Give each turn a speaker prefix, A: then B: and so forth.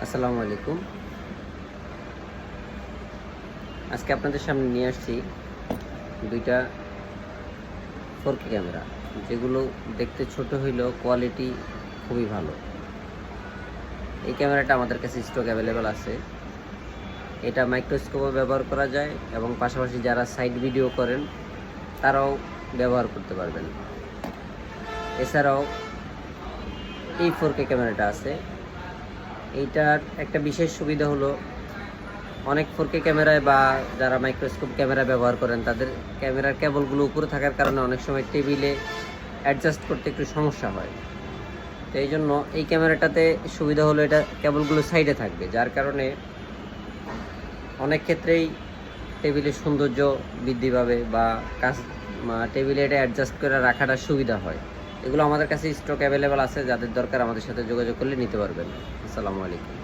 A: আসসালামু আলাইকুম। আজকে আপনাদের সামনে নিয়ে আসছি দুইটা 4K ক্যামেরা, যেগুলো দেখতে ছোট হইলেও কোয়ালিটি খুবই ভালো। এই ক্যামেরাটা আমাদের কাছে স্টক অ্যাভেলেবেল আছে। এটা মাইক্রোস্কোপও ব্যবহার করা যায় এবং পাশাপাশি যারা সাইড ভিডিও করেন তারাও ব্যবহার করতে পারবেন। এছাড়াও এই 4K ক্যামেরাটা আছে। এইটার একটা বিশেষ সুবিধা হলো, অনেক 4K ক্যামেরায় বা যারা মাইক্রোস্কোপ ক্যামেরা ব্যবহার করেন তাদের ক্যামেরার কেবলগুলো উপরে থাকার কারণে অনেক সময় টেবিলে অ্যাডজাস্ট করতে একটু সমস্যা হয়। তো এই জন্য এই ক্যামেরাটাতে সুবিধা হলো এটা কেবলগুলো সাইডে থাকবে, যার কারণে অনেক ক্ষেত্রেই টেবিলের সৌন্দর্য বৃদ্ধি পাবে বা কাজ টেবিলে এটা অ্যাডজাস্ট করে রাখাটা সুবিধা হয়। এগুলো আমাদের কাছে স্টক অ্যাভেলেবেল আছে, যাদের দরকার আমাদের সাথে যোগাযোগ করলে নিতে পারবেন। আসসালামু আলাইকুম।